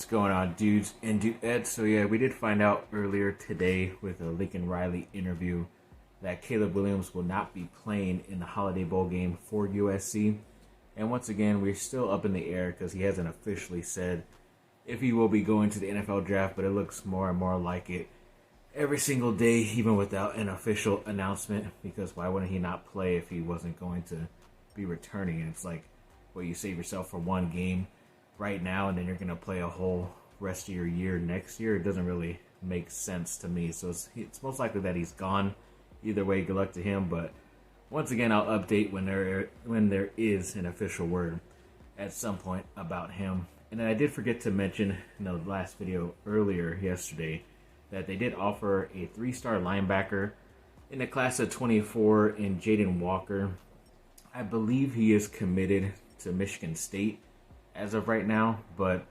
What's going on, dudes and dudettes? So yeah, we did find out earlier today with a Lincoln Riley interview that Caleb Williams will not be playing in the Holiday Bowl game for USC. And once again, we're still up in the air because he hasn't officially said if he will be going to the NFL draft, but it looks more and more like it every single day, even without an official announcement, because why wouldn't he not play if he wasn't going to be returning? And it's like, well, you save yourself for one game right now and then you're going to play a whole rest of your year next year. It doesn't really make sense to me. So it's most likely that he's gone. Either way, good luck to him. But once again, I'll update when there is an official word at some point about him. And then I did forget to mention in the last video earlier yesterday that they did offer a 3-star linebacker in the class of 24 in Jaden Walker. I believe he is committed to Michigan State as of right now, but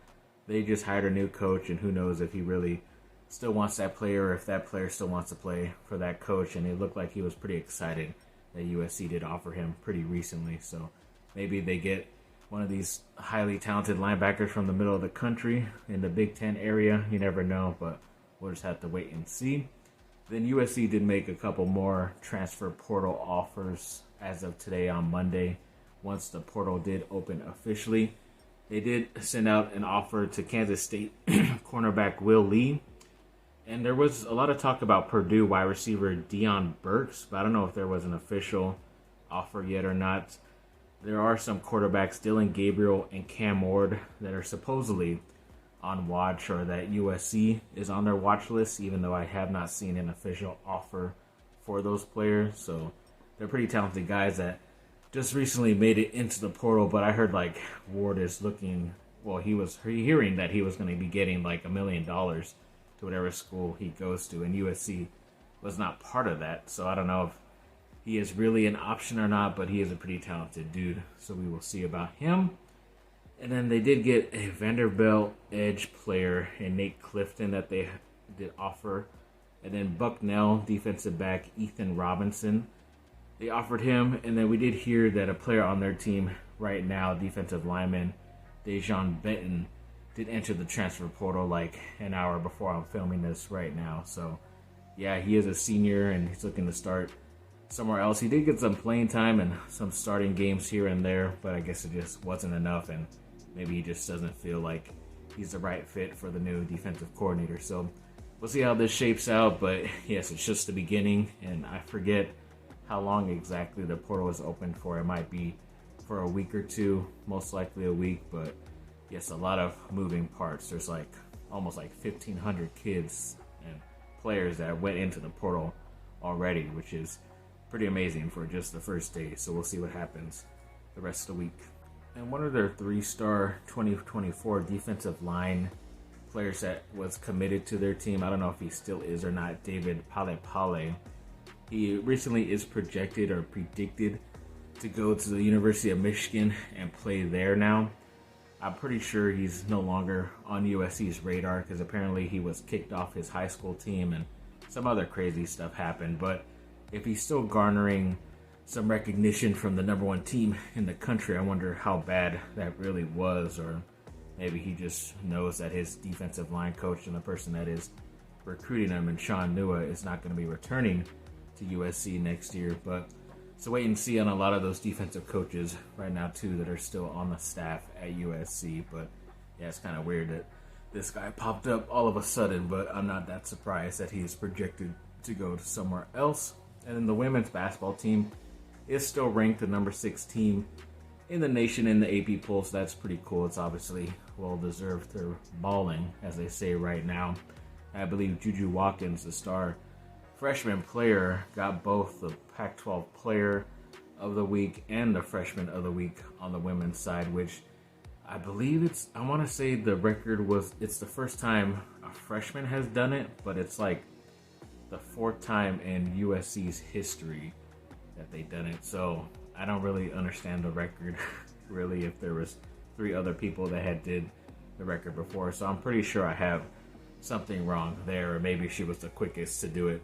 they just hired a new coach, and who knows if he really still wants that player or if that player still wants to play for that coach. And it looked like he was pretty excited that USC did offer him pretty recently. So maybe they get one of these highly talented linebackers from the middle of the country in the Big Ten area. You never know, but we'll just have to wait and see. Then USC did make a couple more transfer portal offers as of today on Monday. Once the portal did open officially, they did send out an offer to Kansas State cornerback Will Lee. And there was a lot of talk about Purdue wide receiver Deion Burks, but I don't know if there was an official offer yet or not. There are some quarterbacks, Dylan Gabriel and Cam Ward, that are supposedly on watch, or that USC is on their watch list, even though I have not seen an official offer for those players. So they're pretty talented guys that just recently made it into the portal. But I heard like Ward is looking, well, he was hearing that he was going to be getting like $1 million to whatever school he goes to, and USC was not part of that. So I don't know if he is really an option or not, but he is a pretty talented dude, so we will see about him. And then they did get a Vanderbilt edge player in Nate Clifton that they did offer. And then Bucknell defensive back Ethan Robinson, they offered him. And then we did hear that a player on their team right now, defensive lineman Dejon Benton, did enter the transfer portal like an hour before I'm filming this right now. So yeah, he is a senior and he's looking to start somewhere else. He did get some playing time and some starting games here and there, but I guess it just wasn't enough, and maybe he just doesn't feel like he's the right fit for the new defensive coordinator. So we'll see how this shapes out, but yes, it's just the beginning, and I forget how long exactly the portal is open for. It might be for a week or two, most likely a week, but yes, a lot of moving parts. There's like almost like 1,500 kids and players that went into the portal already, which is pretty amazing for just the first day. So we'll see what happens the rest of the week. And one of their 3-star 2024 defensive line players that was committed to their team, I don't know if he still is or not, David Pale. He recently is projected or predicted to go to the University of Michigan and play there now. I'm pretty sure he's no longer on USC's radar because apparently he was kicked off his high school team and some other crazy stuff happened. But if he's still garnering some recognition from the number one team in the country, I wonder how bad that really was. Or maybe he just knows that his defensive line coach and the person that is recruiting him, and Sean Nua, is not going to be returning to USC next year. But so wait and see on a lot of those defensive coaches right now too that are still on the staff at USC. But yeah, it's kind of weird that this guy popped up all of a sudden, but I'm not that surprised that he is projected to go to somewhere else. And then the women's basketball team is still ranked the number 6 team in the nation in the AP poll, so that's pretty cool. It's obviously well-deserved. They're balling, as they say right now. I believe Juju Watkins, the star freshman player, got both the Pac-12 Player of the Week and the Freshman of the Week on the women's side, which I believe I want to say the record was, it's the first time a freshman has done it, but it's like the 4th time in USC's history that they've done it. So I don't really understand the record really, if there was 3 other people that had did the record before. So I'm pretty sure I have something wrong there, or maybe she was the quickest to do it.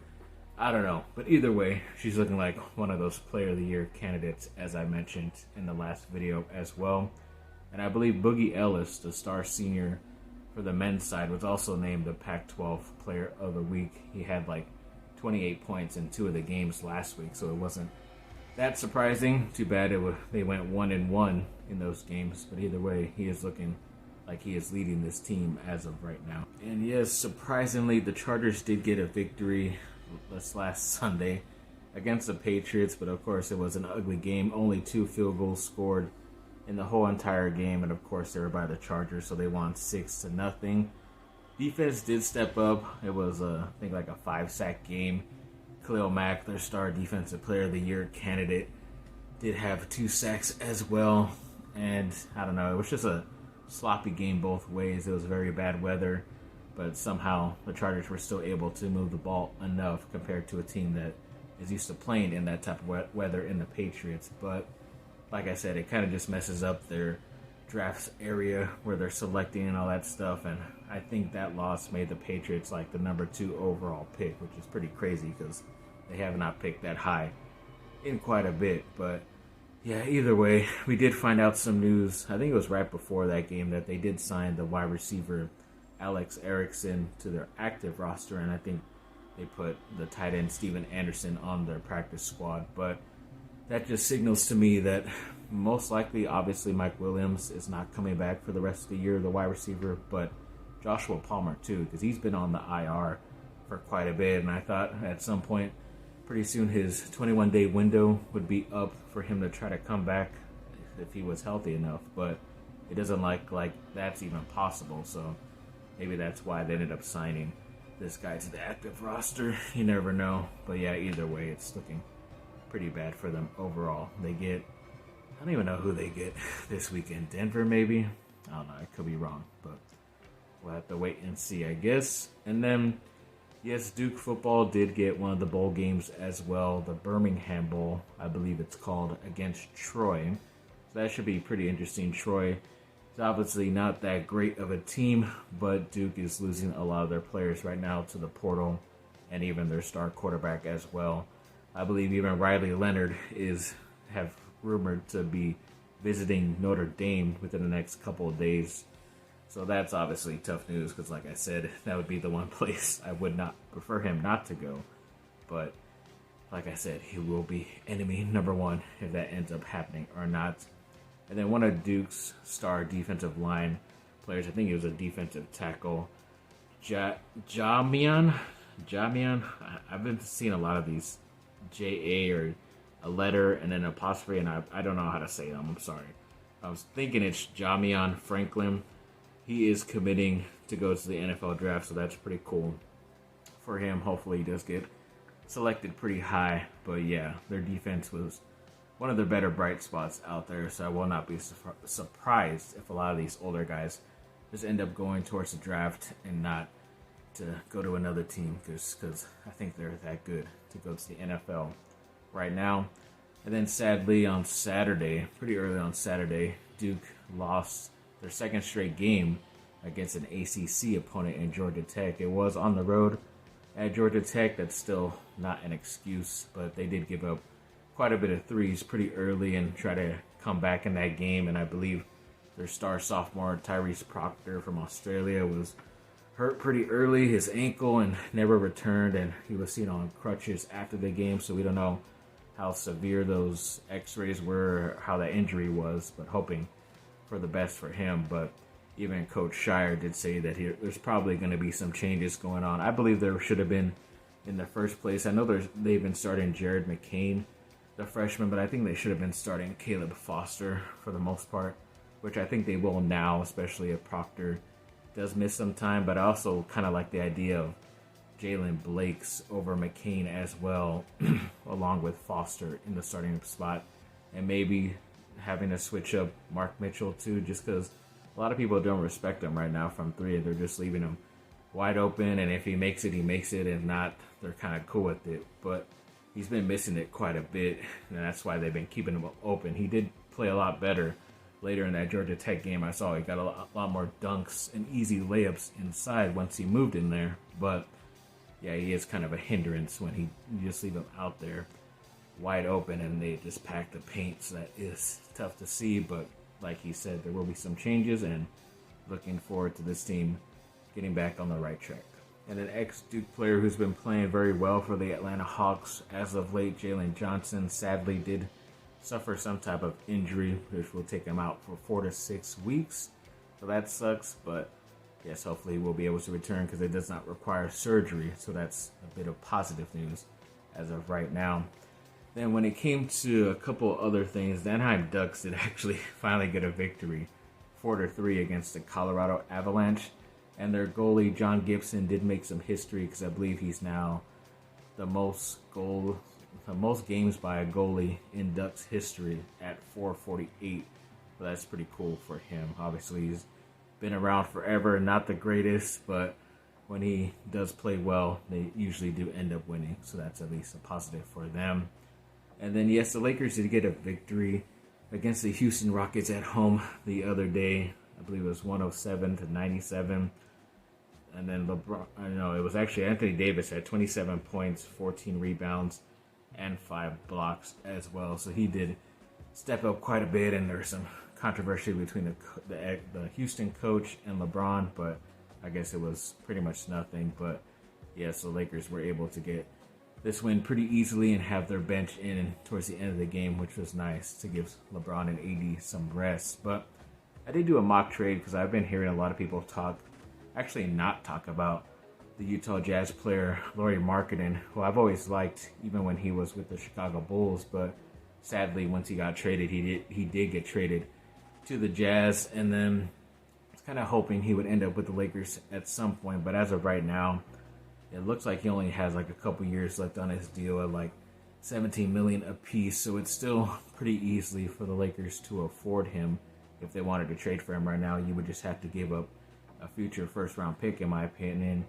I don't know. But either way, she's looking like one of those Player of the Year candidates, as I mentioned in the last video as well. And I believe Boogie Ellis, the star senior for the men's side, was also named the Pac-12 Player of the Week. He had like 28 points in 2 of the games last week, so it wasn't that surprising. Too bad they went 1-1 in those games, but either way, he is looking like he is leading this team as of right now. And yes, surprisingly, the Chargers did get a victory this last Sunday against the Patriots, but of course it was an ugly game. Only 2 field goals scored in the whole entire game, and of course they were by the Chargers, so they won 6-0. Defense did step up. It was I think like a 5-sack game. Khalil Mack, their star defensive player of the year candidate, did have 2 sacks as well. And I don't know, it was just a sloppy game both ways. It was very bad weather, but somehow the Chargers were still able to move the ball enough compared to a team that is used to playing in that type of weather in the Patriots. But like I said, it kind of just messes up their drafts area where they're selecting and all that stuff. And I think that loss made the Patriots like the number 2 overall pick, which is pretty crazy because they have not picked that high in quite a bit. But yeah, either way, we did find out some news. I think it was right before that game that they did sign the wide receiver Alex Erickson to their active roster, and I think they put the tight end Steven Anderson on their practice squad. But that just signals to me that most likely, obviously, Mike Williams is not coming back for the rest of the year, the wide receiver, but Joshua Palmer too, because he's been on the IR for quite a bit, and I thought at some point pretty soon his 21-day window would be up for him to try to come back if he was healthy enough, but it doesn't look like that's even possible, so maybe that's why they ended up signing this guy to the active roster. You never know, but yeah, either way, it's looking pretty bad for them overall. They get, I don't even know who they get this weekend. Denver, maybe? I don't know, I could be wrong, but we'll have to wait and see, I guess. And then, yes, Duke football did get one of the bowl games as well, the Birmingham Bowl, I believe it's called, against Troy. So that should be pretty interesting. Troy is obviously not that great of a team, but Duke is losing a lot of their players right now to the portal, and even their star quarterback as well. I believe even Riley Leonard have rumored to be visiting Notre Dame within the next couple of days. So that's obviously tough news because, like I said, that would be the one place I would not prefer him not to go. But like I said, he will be enemy number 1 if that ends up happening or not. And then one of Duke's star defensive line players, I think he was a defensive tackle, Jamian. I've been seeing a lot of these J-A or a letter and then an apostrophe, and I don't know how to say them. I'm sorry. I was thinking it's Jamian Franklin. He is committing to go to the NFL draft, so that's pretty cool for him. Hopefully he does get selected pretty high. But yeah, their defense was one of their better bright spots out there, so I will not be surprised if a lot of these older guys just end up going towards the draft and not to go to another team, because I think they're that good to go to the NFL right now. And then sadly on Saturday, pretty early on Saturday, Duke lost their second straight game against an ACC opponent in Georgia Tech. It was on the road at Georgia Tech. That's still not an excuse, but they did give up quite a bit of threes pretty early and try to come back in that game. And I believe their star sophomore Tyrese Proctor from Australia was hurt pretty early, his ankle, and never returned, and he was seen on crutches after the game, so we don't know how severe those x-rays were, how that injury was, but hoping for the best for him. But even Coach Shire did say that there's probably going to be some changes going on. I believe there should have been in the first place. I know they've been starting Jared McCain, the freshman, but I think they should have been starting Caleb Foster for the most part, which I think they will now, especially if Proctor does miss some time. But I also kind of like the idea of Jalen Blake's over McCain as well, along with Foster in the starting spot, and maybe having to switch up Mark Mitchell too, just because a lot of people don't respect him right now from 3. They're just leaving him wide open, and if he makes it, he makes it. If not, they're kind of cool with it. But he's been missing it quite a bit, and that's why they've been keeping him open. He did play a lot better later in that Georgia Tech game. I saw he got a lot more dunks and easy layups inside once he moved in there. But yeah, he is kind of a hindrance when you just leave him out there wide open and they just pack the paint. So that is tough to see. But like he said, there will be some changes, and looking forward to this team getting back on the right track. And an ex-Duke player who's been playing very well for the Atlanta Hawks as of late, Jalen Johnson, sadly did suffer some type of injury, which will take him out for 4 to 6 weeks. So that sucks, but yes, hopefully we'll be able to return because it does not require surgery. So that's a bit of positive news as of right now. Then when it came to a couple other things, the Anaheim Ducks did actually finally get a victory, 4-3 against the Colorado Avalanche. And their goalie, John Gibson, did make some history because I believe he's now the most games by a goalie in Ducks history at 448. So that's pretty cool for him. Obviously, he's been around forever, not the greatest, but when he does play well, they usually do end up winning. So that's at least a positive for them. And then, yes, the Lakers did get a victory against the Houston Rockets at home the other day. I believe it was 107-97. And then it was actually Anthony Davis had 27 points, 14 rebounds, and 5 blocks as well. So he did step up quite a bit, and there's some controversy between the Houston coach and LeBron, but I guess it was pretty much nothing. But yes, the Lakers were able to get this win pretty easily and have their bench in towards the end of the game, which was nice to give LeBron and AD some rest. But I did do a mock trade because I've been hearing a lot of people not talk about the Utah Jazz player Lauri Markkanen, who I've always liked even when he was with the Chicago Bulls, but sadly once he got traded, he did get traded to the Jazz, and then I was kind of hoping he would end up with the Lakers at some point, but as of right now, it looks like he only has like a couple years left on his deal at like $17 million apiece, so it's still pretty easily for the Lakers to afford him. If they wanted to trade for him right now, you would just have to give up a future first-round pick, in my opinion,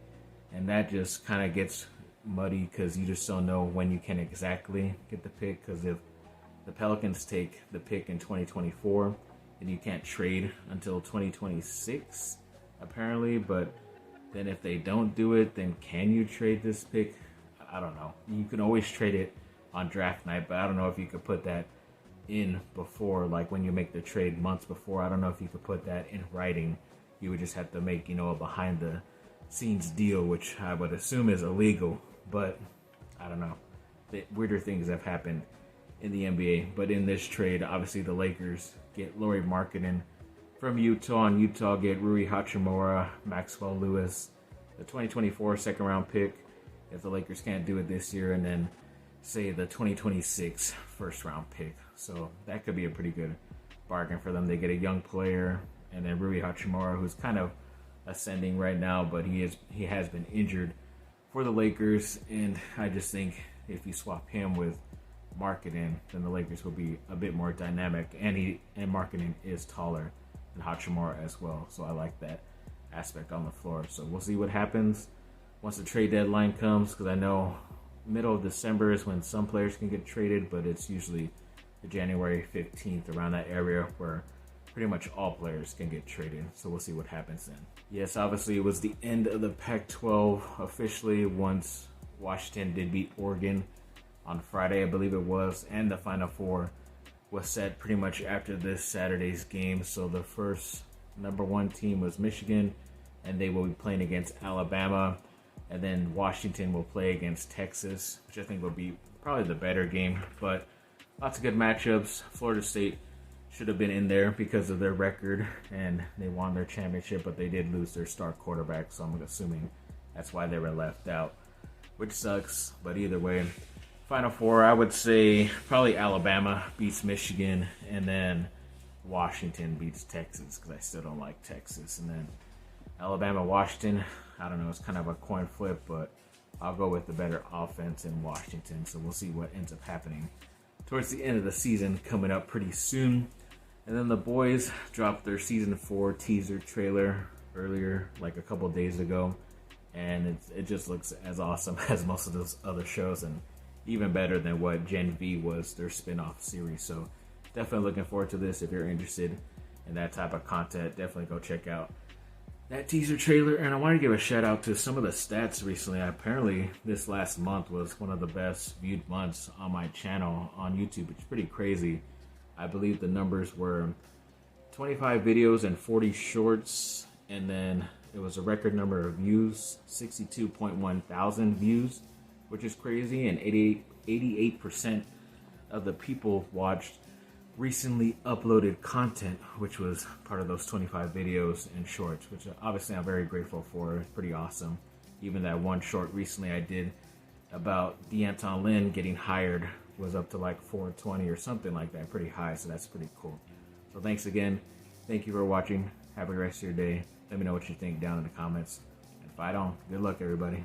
and that just kind of gets muddy because you just don't know when you can exactly get the pick, because if the Pelicans take the pick in 2024, then you can't trade until 2026, apparently, but then if they don't do it, then can you trade this pick? I don't know. You can always trade it on draft night, but I don't know if you could put that in before, like when you make the trade months before. I don't know if you could put that in writing. You would just have to make, a behind-the-scenes deal, which I would assume is illegal. But, I don't know. The weirder things have happened in the NBA. But in this trade, obviously the Lakers get Lauri Markkanen from Utah, and Utah get Rui Hachimura, Maxwell Lewis, the 2024 second-round pick, if the Lakers can't do it this year, and then, say, the 2026 first-round pick. So that could be a pretty good bargain for them. They get a young player, and then Rui Hachimura, who's kind of ascending right now, but he has been injured for the Lakers, and I just think if you swap him with Markkanen, then the Lakers will be a bit more dynamic, and Markkanen is taller than Hachimura as well, so I like that aspect on the floor. So we'll see what happens once the trade deadline comes, because I know middle of December is when some players can get traded, but it's usually the January 15th, around that area, where pretty much all players can get traded, so we'll see what happens then. Yes, obviously it was the end of the Pac-12 officially once Washington did beat Oregon on Friday, I believe it was, and the Final Four was set pretty much after this Saturday's game. So the first number 1 team was Michigan, and they will be playing against Alabama, and then Washington will play against Texas, which I think will be probably the better game, but lots of good matchups. Florida State should have been in there because of their record, and they won their championship, but they did lose their star quarterback, so I'm assuming that's why they were left out, which sucks. But either way, Final Four, I would say probably Alabama beats Michigan, and then Washington beats Texas, because I still don't like Texas. And then Alabama, Washington, I don't know, it's kind of a coin flip, but I'll go with the better offense in Washington, so we'll see what ends up happening towards the end of the season coming up pretty soon. And then the boys dropped their Season 4 teaser trailer earlier, like a couple days ago, and it just looks as awesome as most of those other shows, and even better than what Gen V was, their spin-off series. So definitely looking forward to this. If you're interested in that type of content, definitely go check out that teaser trailer. And I want to give a shout out to some of the stats recently. Apparently this last month was one of the best viewed months on my channel on YouTube. It's pretty crazy. I believe the numbers were 25 videos and 40 shorts, and then it was a record number of views, 62.1 thousand views, which is crazy, and 88% of the people watched recently uploaded content, which was part of those 25 videos and shorts, which obviously I'm very grateful for. It's pretty awesome. Even that one short recently I did about D'Anton Lynn getting hired was up to like 420 or something like that, pretty high, so that's pretty cool. So thanks again. Thank you for watching. Have a great rest of your day. Let me know what you think down in the comments. And fight on. Good luck, everybody.